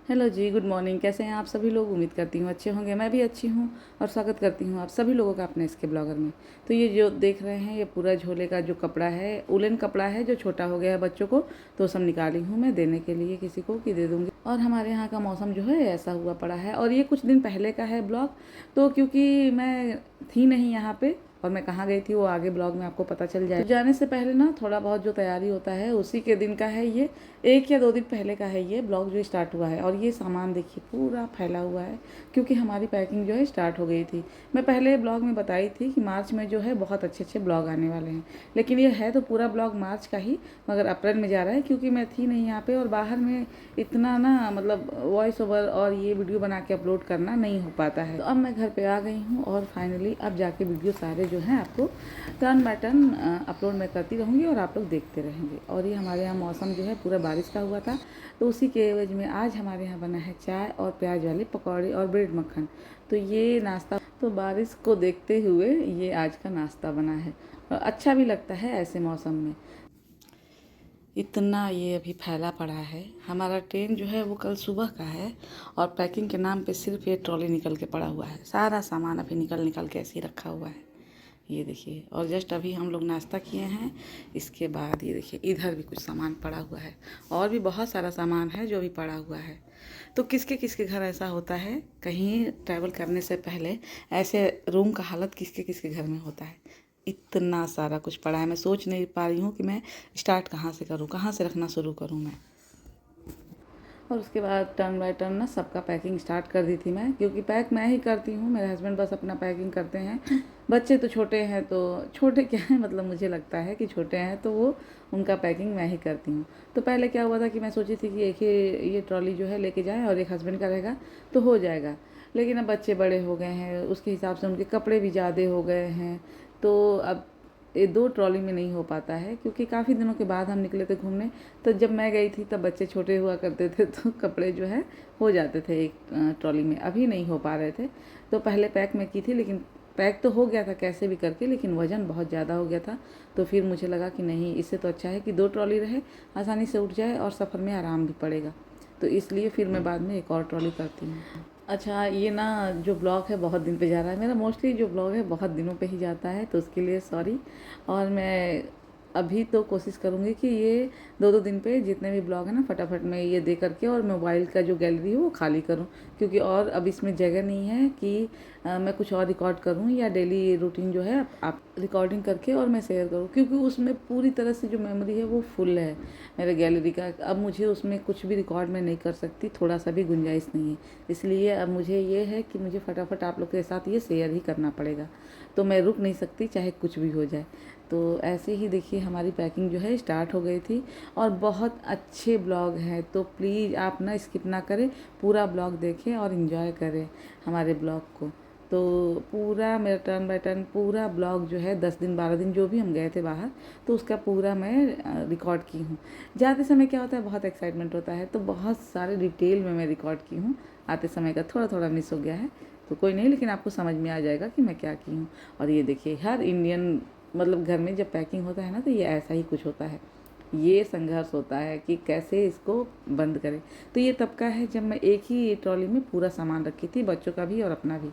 Hello जी, good morning. कैसे हैं आप सभी लोग? उम्मीद करती हूँ अच्छे होंगे। मैं भी अच्छी हूँ और स्वागत करती हूँ आप सभी लोगों का अपने इसके ब्लॉगर में। तो ये जो देख रहे हैं, ये पूरा झोले का जो कपड़ा है, उलन कपड़ा है जो छोटा हो गया है बच्चों को, तो सब निकाली हूँ मैं देने के लिए किसी को कि दे दूँगी। और हमारे यहाँ का मौसम जो है ऐसा हुआ पड़ा है, और ये कुछ दिन पहले का है ब्लॉग। तो क्योंकि मैं थी नहीं यहाँ पे और मैं कहाँ गई थी वो आगे ब्लॉग में आपको पता चल जाए। तो जाने से पहले ना थोड़ा बहुत जो तैयारी होता है उसी के दिन का है ये। 1 या 2 दिन पहले का है ये ब्लॉग जो स्टार्ट हुआ है। और ये सामान देखिए पूरा फैला हुआ है क्योंकि हमारी पैकिंग जो है स्टार्ट हो गई थी। मैं पहले ब्लॉग में बताई थी कि मार्च में जो है बहुत अच्छे अच्छे ब्लॉग आने वाले हैं, लेकिन ये है तो पूरा ब्लॉग मार्च का ही, मगर अप्रैल में जा रहा है क्योंकि मैं थी नहीं यहाँ पे और बाहर में इतना ना मतलब वॉइस ओवर और ये वीडियो बना के अपलोड करना नहीं हो पाता है। तो अब मैं घर पे आ गई हूँ और फाइनली अब जाके वीडियो सारे जो हैं आपको टर्न बाय टर्न अपलोड मैं करती रहूँगी और आप लोग देखते रहेंगे। और ये हमारे यहाँ मौसम जो है पूरा बारिश का हुआ था, तो उसी के एवज में आज हमारे यहाँ बना है चाय और प्याज वाले पकौड़े और ब्रेड मक्खन। तो ये नाश्ता तो बारिश को देखते हुए ये आज का नाश्ता बना है और अच्छा भी लगता है ऐसे मौसम में। इतना ये अभी फैला पड़ा है। हमारा ट्रेन जो है वो कल सुबह का है और पैकिंग के नाम पे सिर्फ ये ट्रॉली निकल के पड़ा हुआ है। सारा सामान अभी निकल निकल के ऐसे ही रखा हुआ है, ये देखिए। और जस्ट अभी हम लोग नाश्ता किए हैं, इसके बाद ये देखिए इधर भी कुछ सामान पड़ा हुआ है और भी बहुत सारा सामान है जो भी पड़ा हुआ है। तो किसके किसके घर ऐसा होता है, कहीं ट्रैवल करने से पहले ऐसे रूम का हालत किसके किसके घर में होता है। इतना सारा कुछ पड़ा है, मैं सोच नहीं पा रही हूँ कि मैं स्टार्ट कहाँ से करूँ, कहाँ से रखना शुरू करूँ मैं। और उसके बाद टर्न बाय टर्न ना सबका पैकिंग स्टार्ट कर दी थी मैं, क्योंकि पैक मैं ही करती हूँ, मेरे हस्बैंड बस अपना पैकिंग करते हैं। बच्चे तो छोटे हैं, तो छोटे क्या है मतलब मुझे लगता है कि छोटे हैं तो वो उनका पैकिंग मैं ही करती हूँ। तो पहले क्या हुआ था कि मैं सोची थी कि एक ही ये ट्रॉली जो है लेके जाएँ और एक हस्बैंड का रहेगा तो हो जाएगा, लेकिन अब बच्चे बड़े हो गए हैं, उसके हिसाब से उनके कपड़े भी ज़्यादा हो गए हैं, तो अब ये 2 ट्रॉली में नहीं हो पाता है। क्योंकि काफ़ी दिनों के बाद हम निकले थे घूमने, तो जब मैं गई थी तब बच्चे छोटे हुआ करते थे तो कपड़े जो है हो जाते थे एक ट्रॉली में, अभी नहीं हो पा रहे थे। तो पहले पैक मैं की थी, लेकिन पैक तो हो गया था कैसे भी करके, लेकिन वज़न बहुत ज़्यादा हो गया था। तो फिर मुझे लगा कि नहीं, इससे तो अच्छा है कि 2 ट्रॉली रहे, आसानी से उठ जाए और सफ़र में आराम भी पड़ेगा। तो इसलिए फिर मैं बाद में एक और ट्रॉली करती हूँ। अच्छा, ये ना जो ब्लॉग है बहुत दिन पे जा रहा है मेरा, मोस्टली जो ब्लॉग है बहुत दिनों पे ही जाता है, तो उसके लिए सॉरी। और मैं अभी तो कोशिश करूँगी कि ये 2-2 दिन पे जितने भी ब्लॉग हैं ना फटाफट मैं ये दे करके और मोबाइल का जो गैलरी है वो खाली करूँ, क्योंकि और अब इसमें जगह नहीं है कि मैं कुछ और रिकॉर्ड करूँ या डेली रूटीन जो है आप रिकॉर्डिंग करके और मैं शेयर करूँ, क्योंकि उसमें पूरी तरह से जो मेमोरी है वो फुल है मेरे गैलरी का। अब मुझे उसमें कुछ भी रिकॉर्ड मैं नहीं कर सकती, थोड़ा सा भी गुंजाइश नहीं है। इसलिए अब मुझे ये है कि मुझे फटाफट आप लोग के साथ ये शेयर ही करना पड़ेगा, तो मैं रुक नहीं सकती चाहे कुछ भी हो जाए। तो ऐसे ही देखिए हमारी पैकिंग जो है स्टार्ट हो गई थी और बहुत अच्छे ब्लॉग हैं, तो प्लीज़ आप ना स्किप ना करें, पूरा ब्लॉग देखें और इन्जॉय करें हमारे ब्लॉग को। तो पूरा मेरा टर्न बाय टर्न पूरा ब्लॉग जो है 10 दिन 12 दिन जो भी हम गए थे बाहर, तो उसका पूरा मैं रिकॉर्ड की हूँ। जाते समय क्या होता है, बहुत एक्साइटमेंट होता है, तो बहुत सारे डिटेल में मैं रिकॉर्ड की हूँ। आते समय का थोड़ा थोड़ा मिस हो गया है तो कोई नहीं, लेकिन आपको समझ में आ जाएगा कि मैं क्या की हूँ। और ये देखिए हर इंडियन मतलब घर में जब पैकिंग होता है ना तो ये ऐसा ही कुछ होता है, ये संघर्ष होता है कि कैसे इसको बंद करें। तो ये तब का है जब मैं एक ही ट्रॉली में पूरा सामान रखी थी, बच्चों का भी और अपना भी,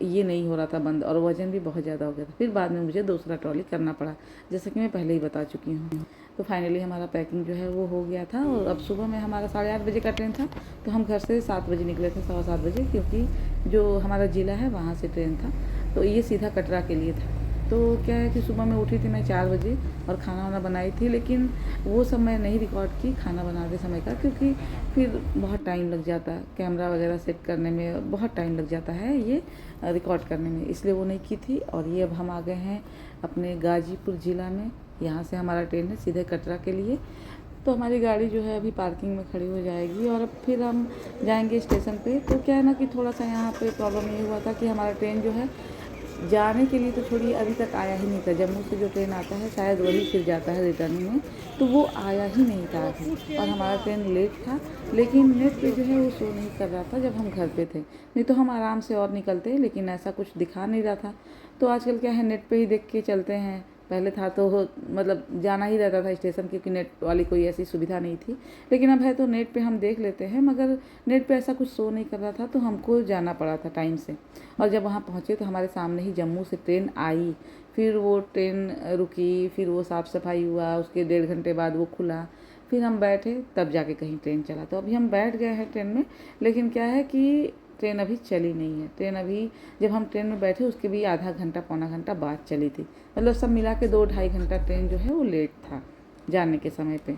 ये नहीं हो रहा था बंद और वज़न भी बहुत ज़्यादा हो गया था। फिर बाद में मुझे दूसरा ट्रॉली करना पड़ा, जैसे कि मैं पहले ही बता चुकी हूँ। तो फाइनली हमारा पैकिंग जो है वो हो गया था और अब सुबह में हमारा 8:30 बजे का ट्रेन था, तो हम घर से 7 बजे निकले थे, 7:15 बजे, क्योंकि जो हमारा ज़िला है वहाँ से ट्रेन था, तो ये सीधा कटरा के लिए था। तो क्या है कि सुबह में उठी थी मैं 4 बजे और खाना वाना बनाई थी, लेकिन वो सब मैं नहीं रिकॉर्ड की खाना बनाते समय का, क्योंकि फिर बहुत टाइम लग जाता है कैमरा वगैरह सेट करने में, बहुत टाइम लग जाता है ये रिकॉर्ड करने में, इसलिए वो नहीं की थी। और ये अब हम आ गए हैं अपने गाजीपुर ज़िला में, यहाँ से हमारा ट्रेन है सीधे कटरा के लिए। तो हमारी गाड़ी जो है अभी पार्किंग में खड़ी हो जाएगी और अब फिर हम जाएंगे स्टेशन पे। तो क्या है ना कि थोड़ा सा यहाँ पे प्रॉब्लम ये हुआ था कि हमारा ट्रेन जो है जाने के लिए तो छोड़िए अभी तक आया ही नहीं था। जम्मू से जो ट्रेन आता है शायद वही फिर जाता है रिटर्न में, तो वो आया ही नहीं था अभी और हमारा ट्रेन लेट था। लेकिन नेट पे जो है वो शो नहीं कर रहा था जब हम घर पे थे, नहीं तो हम आराम से और निकलते, लेकिन ऐसा कुछ दिखा नहीं रहा था। तो आजकल क्या है, नेट पे ही देख के चलते हैं, पहले था तो मतलब जाना ही रहता था स्टेशन, क्योंकि नेट वाली कोई ऐसी सुविधा नहीं थी। लेकिन अब है तो नेट पे हम देख लेते हैं, मगर नेट पे ऐसा कुछ शो नहीं कर रहा था, तो हमको जाना पड़ा था टाइम से। और जब वहाँ पहुँचे तो हमारे सामने ही जम्मू से ट्रेन आई, फिर वो ट्रेन रुकी, फिर वो साफ़ सफाई हुआ, उसके 1.5 घंटे बाद वो खुला, फिर हम बैठे, तब जाके कहीं ट्रेन चला। तो अभी हम बैठ गए हैं ट्रेन में, लेकिन क्या है कि ट्रेन अभी चली नहीं है। ट्रेन अभी, जब हम ट्रेन में बैठे उसके भी आधा घंटा पौना घंटा बाद चली थी। मतलब सब मिला के 2-2.5 घंटा ट्रेन जो है वो लेट था जाने के समय पे।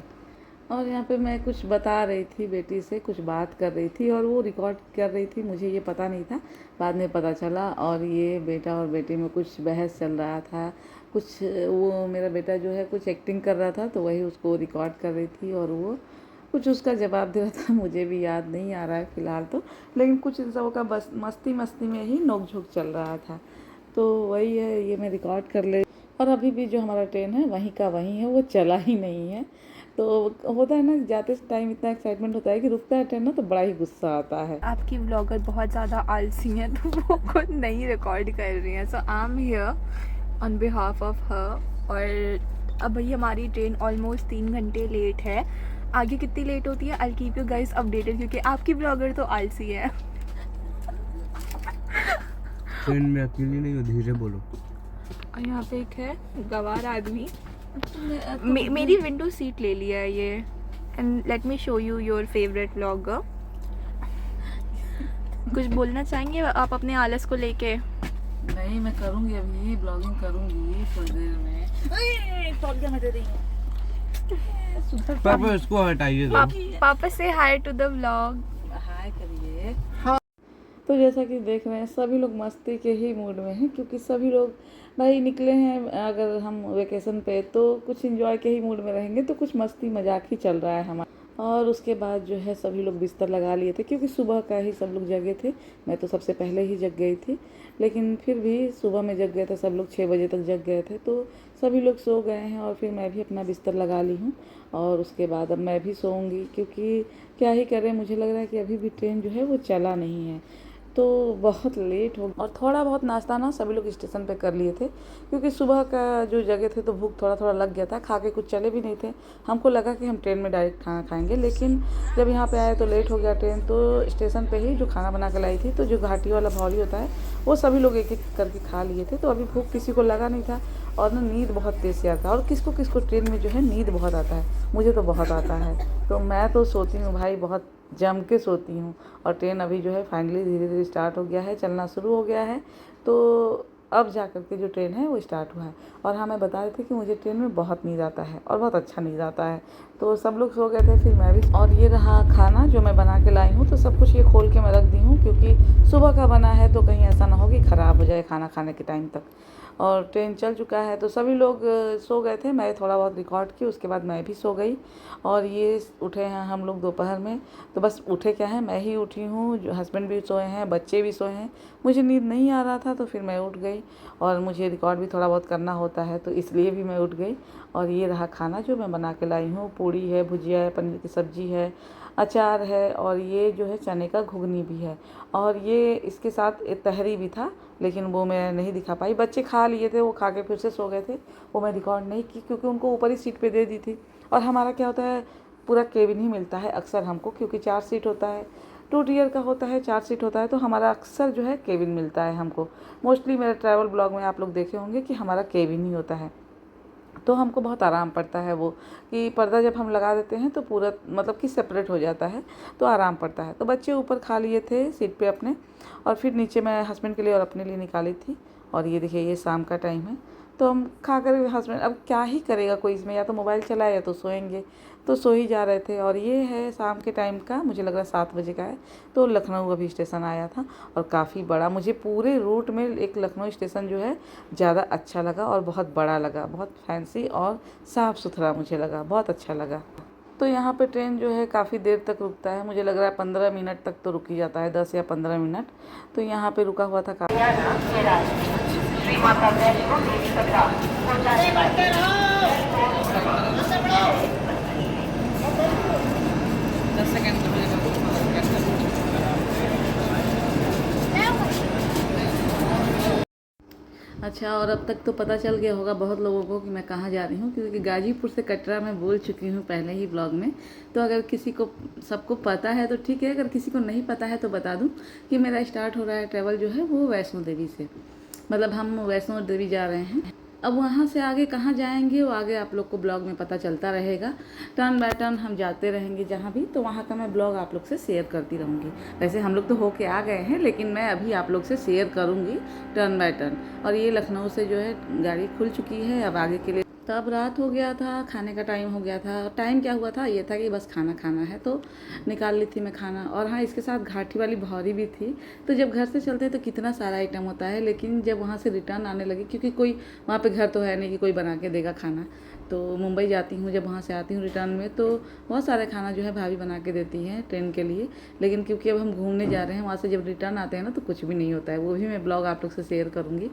और यहाँ पे मैं कुछ बता रही थी बेटी से, कुछ बात कर रही थी और वो रिकॉर्ड कर रही थी, मुझे ये पता नहीं था, बाद में पता चला। और ये बेटा और बेटी में कुछ बहस चल रहा था, कुछ वो मेरा बेटा जो है कुछ एक्टिंग कर रहा था, तो वही उसको रिकॉर्ड कर रही थी और वो कुछ उसका जवाब दे रहा था। मुझे भी याद नहीं आ रहा है फ़िलहाल तो, लेकिन कुछ इन सबों का बस मस्ती मस्ती में ही नोक झोंक चल रहा था। तो वही है, ये मैं रिकॉर्ड कर ले। और अभी भी जो हमारा ट्रेन है वहीं का वहीं है, वो चला ही नहीं है। तो होता है ना, जाते टाइम इतना एक्साइटमेंट होता है कि रुकता है ट्रेन ना, तो बड़ा ही गुस्सा आता है। आपकी व्लॉगर बहुत ज़्यादा आलसी हैं, तो वो खुद नहीं रिकॉर्ड कर रही हैं। So I am here on behalf of her. और अब भाई हमारी ट्रेन ऑलमोस्ट 3 घंटे लेट है। आगे कितनी लेट होती है I keep you guys updated, क्योंकि आपकी ब्लॉगर तो आलसी है। ट्रेन में अकेली नहीं हो, धीरे बोलो। और यहाँ पे एक है गवार आदमी, मेरी विंडो सीट ले लिया है ये। And let me show you your favourite vlogger. कुछ बोलना चाहेंगे आप अपने आलस को लेके? नहीं, मैं करूँगी, अभी ब्लॉगिंग करूँगी थोड़ी देर में। तौलिया मैं दे रही हूँ। पापा इसको हटाइए। पापा से हाय टू द व्लॉग। हाय करिए। तो जैसा कि देख रहे हैं सभी लोग मस्ती के ही मूड में हैं, क्योंकि सभी लोग भाई निकले हैं। अगर हम वेकेशन पे तो कुछ एंजॉय के ही मूड में रहेंगे, तो कुछ मस्ती मजाक ही चल रहा है हमारा। और उसके बाद जो है सभी लोग बिस्तर लगा लिए थे, क्योंकि सुबह का ही सब लोग जगे थे। मैं तो सबसे पहले ही जग गई थी, लेकिन फिर भी सुबह में जग गए थे सब लोग, 6 बजे तक जग गए थे। तो सभी लोग सो गए हैं और फिर मैं भी अपना बिस्तर लगा ली हूँ। और उसके बाद अब मैं भी सोऊंगी, क्योंकि क्या ही करें, मुझे लग रहा है कि अभी भी ट्रेन जो है वो चला नहीं है, तो बहुत लेट हो। और थोड़ा बहुत नाश्ता ना सभी लोग स्टेशन पे कर लिए थे, क्योंकि सुबह का जो जगह थे तो भूख थोड़ा थोड़ा लग गया था। खा के कुछ चले भी नहीं थे, हमको लगा कि हम ट्रेन में डायरेक्ट खाना खाएंगे, लेकिन जब यहाँ पे आए तो लेट हो गया ट्रेन। तो स्टेशन पे ही जो खाना बना के लाई थी, तो जो घाटी वाला भौली होता है वो सभी लोग एक एक करके खा लिए थे। तो अभी भूख किसी को लगा नहीं था, और ना नींद बहुत तेज़ से आता है। और किसको किसको ट्रेन में जो है नींद बहुत आता है, मुझे तो बहुत आता है। तो मैं तो सोती हूँ भाई, बहुत जम के सोती हूँ। और ट्रेन अभी जो है फाइनली धीरे धीरे स्टार्ट हो गया है, चलना शुरू हो गया है। तो अब जा कर के जो ट्रेन है वो स्टार्ट हुआ है। और हाँ, मैं बता रही थी कि मुझे ट्रेन में बहुत नींद आता है, और बहुत अच्छा नींद आता है। तो सब लोग सो गए थे, फिर मैं भी। और ये रहा खाना जो मैं बना के लाई हूँ, तो सब कुछ ये खोल के मैं रख दी हूँ, क्योंकि सुबह का बना है, तो कहीं ऐसा ना हो कि ख़राब हो जाए खाना खाने के टाइम तक। और ट्रेन चल चुका है, तो सभी लोग सो गए थे। मैं थोड़ा बहुत रिकॉर्ड की, उसके बाद मैं भी सो गई। और ये उठे हैं हम लोग दोपहर में, तो बस उठे क्या है, मैं ही उठी हूँ, जो हस्बैंड भी सोए हैं, बच्चे भी सोए हैं। मुझे नींद नहीं आ रहा था, तो फिर मैं उठ गई। और मुझे रिकॉर्ड भी थोड़ा बहुत करना होता है, तो इसलिए भी मैं उठ गई। और ये रहा खाना जो मैं बना के लाई हूँ। पूड़ी है, भुजिया है, पनीर की सब्ज़ी है, अचार है, और ये जो है चने का घुगनी भी है। और ये इसके साथ एक तहरी भी था, लेकिन वो मैं नहीं दिखा पाई। बच्चे खा लिए थे, वो खा के फिर से सो गए थे, वो मैं रिकॉर्ड नहीं की, क्योंकि उनको ऊपर ही सीट पे दे दी थी। और हमारा क्या होता है, पूरा केबिन ही मिलता है अक्सर हमको, क्योंकि 4 सीट होता है, 2 टियर का होता है, 4 सीट होता है, तो हमारा अक्सर जो है केबिन मिलता है हमको। मोस्टली मेरे ट्रैवल ब्लॉग में आप लोग देखे होंगे कि हमारा केबिन ही होता है। तो हमको बहुत आराम पड़ता है, वो कि पर्दा जब हम लगा देते हैं तो पूरा मतलब कि सेपरेट हो जाता है, तो आराम पड़ता है। तो बच्चे ऊपर खा लिए थे सीट पे अपने, और फिर नीचे मैं हस्बैंड के लिए और अपने लिए निकाली थी। और ये देखिए, ये शाम का टाइम है, तो हम खा कर हस्बैंड अब क्या ही करेगा कोई इसमें, या तो मोबाइल चलाए या तो सोएंगे, तो सो ही जा रहे थे। और ये है शाम के टाइम का, मुझे लग रहा है 7 बजे का है। तो लखनऊ अभी स्टेशन आया था, और काफ़ी बड़ा, मुझे पूरे रूट में एक लखनऊ स्टेशन जो है ज़्यादा अच्छा लगा, और बहुत बड़ा लगा, बहुत फैंसी और साफ़ सुथरा मुझे लगा, बहुत अच्छा लगा। तो यहाँ पे ट्रेन जो है काफ़ी देर तक रुकता है, मुझे लग रहा है 15 मिनट तक तो रुक ही जाता है, 10 या 15 मिनट। तो यहाँ पे रुका हुआ था अच्छा, और अब तक तो पता चल गया होगा बहुत लोगों को कि मैं कहाँ जा रही हूँ, क्योंकि गाजीपुर से कटरा मैं बोल चुकी हूँ पहले ही ब्लॉग में। तो अगर किसी को सबको पता है तो ठीक है, अगर किसी को नहीं पता है तो बता दूँ कि मेरा स्टार्ट हो रहा है ट्रैवल जो है वो वैष्णो देवी से। मतलब हम वैष्णो देवी जा रहे हैं। अब वहाँ से आगे कहाँ जाएंगे वो आगे आप लोग को ब्लॉग में पता चलता रहेगा। टर्न बाय टर्न हम जाते रहेंगे जहाँ भी, तो वहाँ का मैं ब्लॉग आप लोग से शेयर करती रहूँगी। वैसे हम लोग तो होके आ गए हैं, लेकिन मैं अभी आप लोग से शेयर करूँगी टर्न बाय टर्न। और ये लखनऊ से जो है गाड़ी खुल चुकी है अब आगे के लिए। तब रात हो गया था, खाने का टाइम हो गया था। टाइम क्या हुआ था, ये था कि बस खाना खाना है, तो निकाल ली थी मैं खाना। और हाँ, इसके साथ घाटी वाली भौरी भी थी। तो जब घर से चलते हैं तो कितना सारा आइटम होता है, लेकिन जब वहाँ से रिटर्न आने लगी, क्योंकि कोई वहाँ पे घर तो है नहीं कि कोई बना के देगा खाना। तो मुंबई जाती हूँ, जब वहाँ से आती हूँ रिटर्न में, तो बहुत सारे खाना जो है भाभी बना के देती हैं ट्रेन के लिए। लेकिन क्योंकि अब हम घूमने जा रहे हैं, वहाँ से जब रिटर्न आते हैं ना तो कुछ भी नहीं होता है। वो भी मैं ब्लॉग आप लोग से शेयर करूँगी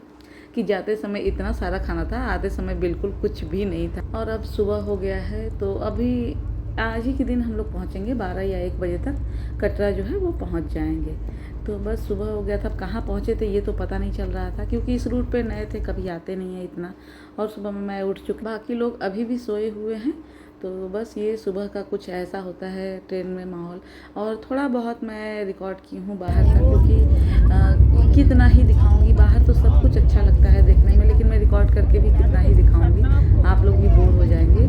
कि जाते समय इतना सारा खाना था, आते समय बिल्कुल कुछ भी नहीं था। और अब सुबह हो गया है, तो अभी आज ही के दिन हम लोग पहुँचेंगे 12 या 1 बजे तक कटरा जो है वो पहुँच जाएंगे। तो बस सुबह हो गया था। अब कहाँ पहुँचे थे ये तो पता नहीं चल रहा था, क्योंकि इस रूट पे नए थे, कभी आते नहीं है इतना। और सुबह में मैं उठ चुकी, बाकी लोग अभी भी सोए हुए हैं। तो बस ये सुबह का कुछ ऐसा होता है ट्रेन में माहौल। और थोड़ा बहुत मैं रिकॉर्ड की हूँ बाहर का, क्योंकि कितना ही दिखाऊंगी, बाहर तो सब कुछ अच्छा लगता है देखने में, लेकिन मैं रिकॉर्ड करके भी कितना ही दिखाऊंगी, आप लोग भी बोर हो जाएंगे।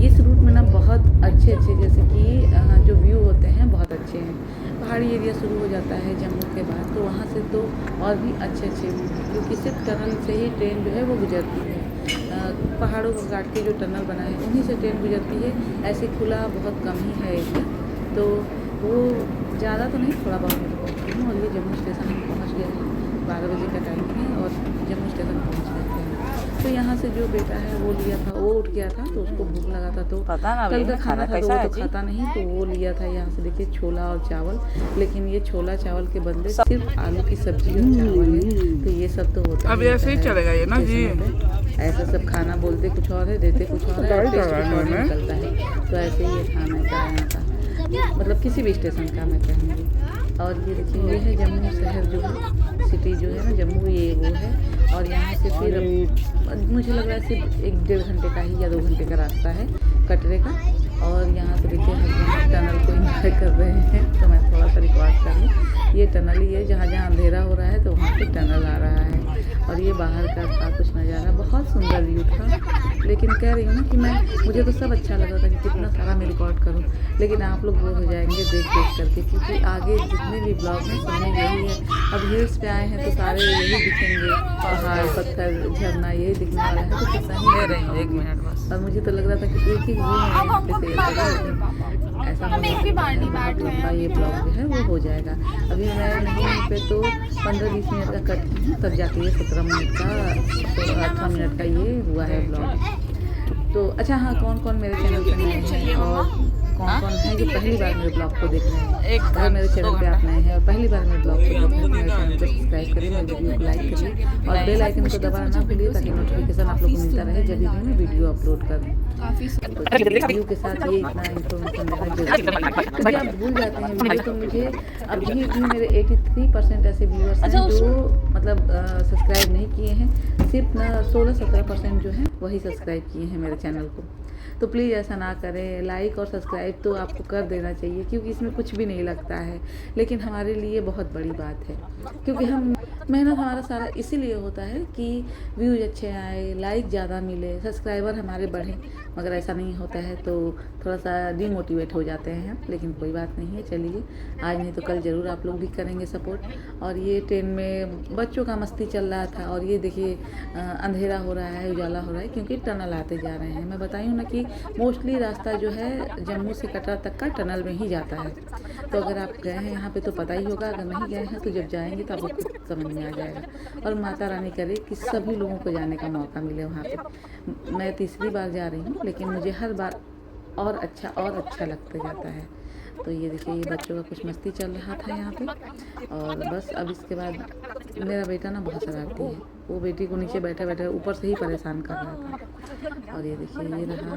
इस रूट में ना बहुत अच्छे जैसे कि जो व्यू होते हैं बहुत अच्छे हैं। पहाड़ी एरिया शुरू हो जाता है जम्मू के बाद, तो वहाँ से तो और भी अच्छे व्यू हैं, क्योंकि सिर्फ टनल से ही ट्रेन जो है वो गुजरती है। पहाड़ों को काट के जो टनल बना है उन्हीं से ट्रेन गुजरती है। ऐसे खुला बहुत कम ही है एरिया, तो वो ज़्यादा तो नहीं, थोड़ा बहुत मैं पहुँचती हूँ। और ये जम्मू स्टेशन हम पहुँच गए हैं, 12 बजे का टाइम है और जम्मू स्टेशन पहुँच गए हैं। तो यहाँ से जो बेटा है वो लिया था, वो उठ गया था तो उसको भूख लगा था, तो कल का खाना था तो वो तो खाता नहीं, तो वो लिया था यहाँ से देखिए छोला और चावल। लेकिन ये छोला चावल के बदले सिर्फ आलू की सब्जी और चावल है। तो ये सब तो होता है, अब ऐसे ही चलेगा ये ना जी। ऐसा सब खाना बोलते कुछ और है, देते कुछ और है, टेस्ट कुछ और निकलता है। तो ऐसे ही ये खाना का यहाँ का, मतलब किसी भी स्टेशन का मैं कहूँगी। और ये देखिए, ये है जम्मू शहर जो है, सिटी जो है ना जम्मू, ये वो है। और यहाँ से फिर मुझे लग रहा है सिर्फ 1-1.5 घंटे का ही या 2 घंटे का रास्ता है कटरे का। और यहाँ से देखिए हस्बैंड टनल को इंजॉय कर रहे हैं, तो मैं थोड़ा सा रिकॉर्ड कर लूँ। ये टनल ही है, जहाँ जहाँ अंधेरा हो रहा है तो वहाँ पे टनल आ रहा है। और ये बाहर का था कुछ नज़ारा, बहुत सुंदर व्यू था। लेकिन कह रही हूँ ना कि मुझे तो सब अच्छा लग रहा था कि कितना सारा मैं रिकॉर्ड करूँ, लेकिन आप लोग बोर हो जाएंगे देख करके, क्योंकि आगे जितने भी ब्लॉग हैं सब में यही है। अब हिल्स पे आए हैं तो सारे यही दिखेंगे, पहाड़ पत्थर झरना यही दिखने वाला है। तो कितना ही ले रही हूँ 1 मिनट बस। और मुझे तो लग रहा था कि एक ही व्यू है यहाँ पे से ऐसा लंबा ये ब्लॉग जो है वो हो जाएगा। अभी मैं नहीं पे तो 15-20 मिनट का कट की हूँ, तब जाके ये 17 मिनट का 18 मिनट का ये हुआ है ब्लॉग। तो अच्छा हाँ, कौन कौन मेरे चैनल पर नए हैं और कौन कौन है जो पहली बार मेरे ब्लॉग को देख रहे हैं, अगर मेरे चैनल पे आप नए हैं और पहली बार मेरे ब्लॉग को देख रहे हैं तो मेरे चैनल को सब्सक्राइब करिए, मेरे वीडियो को लाइक करिए और बेल आइकन को दबाना ना भूलिए, ताकि नोटिफिकेशन आप लोग को मिलता रहे जब भी मैं वीडियो अपलोड करूँ। व्यू के साथ ये इतना इन्फॉर्मेशन देना जरूरी है। आप भूल जाते हैं वीडियो, तो मुझे अभी भी मेरे 83% ऐसे व्यूअर्स हैं जो मतलब सब्सक्राइब नहीं किए हैं। सिर्फ ना 16-17% जो हैं वही सब्सक्राइब किए हैं मेरे चैनल को। तो प्लीज़ ऐसा ना करें, लाइक और सब्सक्राइब तो आपको कर देना चाहिए, क्योंकि इसमें कुछ भी नहीं लगता है, लेकिन हमारे लिए बहुत बड़ी बात है, क्योंकि हम मेहनत हमारा सारा इसीलिए होता है कि व्यूज अच्छे आए, लाइक ज़्यादा मिले, सब्सक्राइबर हमारे बढ़ें। मगर ऐसा नहीं होता है तो थोड़ा सा डिमोटिवेट हो जाते हैं, लेकिन कोई बात नहीं है, चलिए आज नहीं तो कल ज़रूर आप लोग भी करेंगे सपोर्ट। और ये ट्रेन में बच्चों का मस्ती चल रहा था, और ये देखिए अंधेरा हो रहा है, उजाला हो रहा है, क्योंकि टनल आते जा रहे हैं। मैं बताई हूँ ना कि मोस्टली रास्ता जो है जम्मू से कटरा तक का टनल में ही जाता है। तो अगर आप गए हैं यहाँ पे तो पता ही होगा, अगर नहीं गए हैं तो जब जाएंगे तो आपको समझ में आ जाएगा। और माता रानी करे कि सभी लोगों को जाने का मौका मिले वहाँ पे। मैं तीसरी बार जा रही हूँ, लेकिन मुझे हर बार और अच्छा लगता जाता है। तो ये देखिए, ये बच्चों का कुछ मस्ती चल रहा था यहाँ पे। और बस अब इसके बाद मेरा बेटा ना बहुत शरारती है, वो बेटी को नीचे बैठे बैठे ऊपर से ही परेशान कर रहा था। और ये देखिए, ये रहा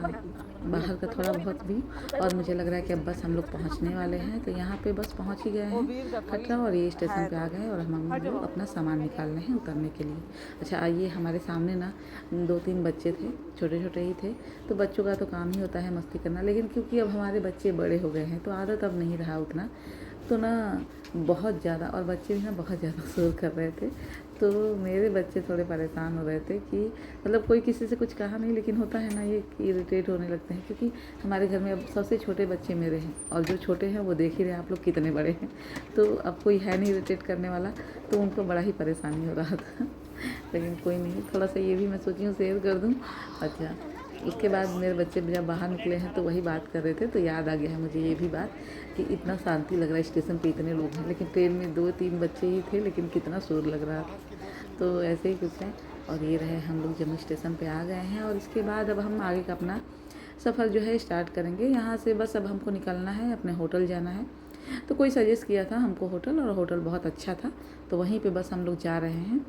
बाहर का थोड़ा बहुत भी। और मुझे लग रहा है कि अब बस हम लोग पहुंचने वाले हैं। तो यहाँ पे बस पहुंच ही गए हैं कटरा, और ये स्टेशन पे आ गए और हम लोग अपना सामान निकाल रहे हैं उतरने के लिए। अच्छा, आइए, हमारे सामने ना 2-3 बच्चे थे, छोटे छोटे ही थे। तो बच्चों का तो काम ही होता है मस्ती करना, लेकिन क्योंकि अब हमारे बच्चे बड़े हो गए हैं तो आदत अब नहीं रहा उतना, तो ना बहुत ज़्यादा, और बच्चे भी ना बहुत ज़्यादा शोर कर रहे थे। तो मेरे बच्चे थोड़े परेशान हो रहे थे कि मतलब कोई किसी से कुछ कहा नहीं, लेकिन होता है ना ये कि इरिटेट होने लगते हैं, क्योंकि हमारे घर में अब सबसे छोटे बच्चे मेरे हैं, और जो छोटे हैं वो देख ही रहे हैं आप लोग कितने बड़े हैं। तो अब कोई है नहीं इरिटेट करने वाला, तो उनको बड़ा ही परेशानी हो रहा था। लेकिन कोई नहीं, थोड़ा सा ये भी मैं सोची हूँ शेयर कर दूँ। अच्छा, उसके बाद मेरे बच्चे जब बाहर निकले हैं तो वही बात कर रहे थे, तो याद आ गया है मुझे ये भी बात कि इतना शांति लग रहा है स्टेशन पे, इतने लोग हैं, लेकिन ट्रेन में 2-3 बच्चे ही थे, लेकिन कितना शोर लग रहा था। तो ऐसे ही कुछ है। और ये रहे, हम लोग जम्मू स्टेशन पे आ गए हैं, और इसके बाद अब हम आगे का अपना सफ़र जो है स्टार्ट करेंगे। यहाँ से बस अब हमको निकलना है, अपने होटल जाना है। तो कोई सजेस्ट किया था हमको होटल, और होटल बहुत अच्छा था, तो वहीं पे बस हम लोग जा रहे हैं।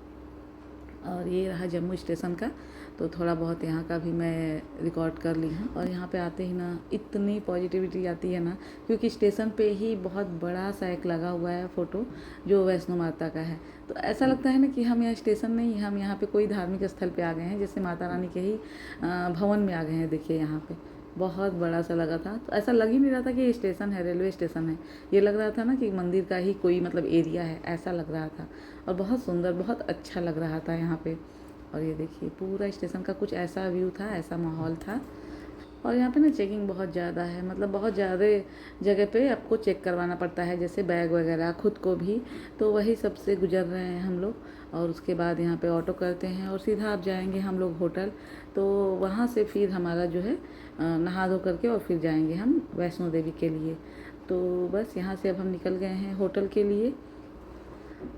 और ये रहा जम्मू स्टेशन का, तो थोड़ा बहुत यहाँ का भी मैं रिकॉर्ड कर ली हूँ। और यहाँ पे आते ही ना इतनी पॉजिटिविटी आती है ना, क्योंकि स्टेशन पे ही बहुत बड़ा सा एक लगा हुआ है फ़ोटो जो वैष्णो माता का है। तो ऐसा लगता है ना कि हम यहाँ स्टेशन नहीं, हम यहाँ पे कोई धार्मिक स्थल पे आ गए हैं, जैसे माता रानी के ही भवन में आ गए हैं। देखिए यहाँ पे बहुत बड़ा सा लगा था, तो ऐसा लग ही नहीं रहा था कि ये स्टेशन है, रेलवे स्टेशन है। ये लग रहा था ना कि मंदिर का ही कोई मतलब एरिया है, ऐसा लग रहा था। और बहुत सुंदर, बहुत अच्छा लग रहा था यहाँ पे। और ये देखिए पूरा स्टेशन का कुछ ऐसा व्यू था, ऐसा माहौल था। और यहाँ पे ना चेकिंग बहुत ज़्यादा है, मतलब बहुत ज़्यादा जगह पे आपको चेक करवाना पड़ता है, जैसे बैग वगैरह खुद को भी। तो वही सबसे गुजर रहे हैं हम लोग। और उसके बाद यहाँ पे ऑटो करते हैं और सीधा आप जाएंगे हम लोग होटल। तो वहाँ से फिर हमारा जो है नहा धो करके और फिर जाएंगे हम वैष्णो देवी के लिए। तो बस यहाँ से अब हम निकल गए हैं होटल के लिए।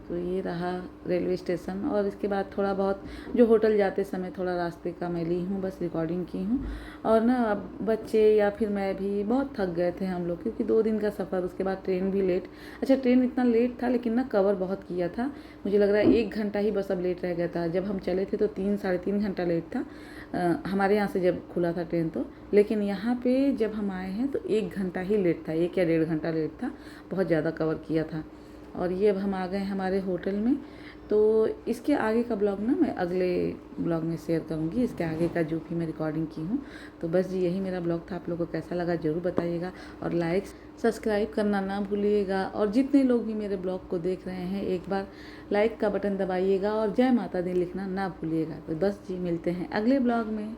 तो ये रहा रेलवे स्टेशन, और इसके बाद थोड़ा बहुत जो होटल जाते समय थोड़ा रास्ते का मैं ली हूँ, बस रिकॉर्डिंग की हूँ। और ना अब बच्चे या फिर मैं भी बहुत थक गए थे हम लोग, क्योंकि 2 दिन का सफ़र, उसके बाद ट्रेन भी लेट। अच्छा, ट्रेन इतना लेट था, लेकिन ना कवर बहुत किया था। मुझे लग रहा है 1 घंटा ही बस अब लेट रह गया था। जब हम चले थे तो 3-3.5 घंटा लेट था हमारे यहाँ से जब खुला था ट्रेन तो। लेकिन यहाँ पे जब हम आए हैं तो 1 घंटा ही लेट था, 1 या 1.5 घंटा लेट था, बहुत ज़्यादा कवर किया था। और ये अब हम आ गए हमारे होटल में। तो इसके आगे का ब्लॉग ना मैं अगले ब्लॉग में शेयर करूँगी, इसके आगे का जो भी मैं रिकॉर्डिंग की हूँ। तो बस जी यही मेरा ब्लॉग था, आप लोगों को कैसा लगा ज़रूर बताइएगा, और लाइक सब्सक्राइब करना ना भूलिएगा। और जितने लोग भी मेरे ब्लॉग को देख रहे हैं, एक बार लाइक का बटन दबाइएगा और जय माता दी लिखना ना भूलिएगा। तो बस जी मिलते हैं अगले ब्लॉग में।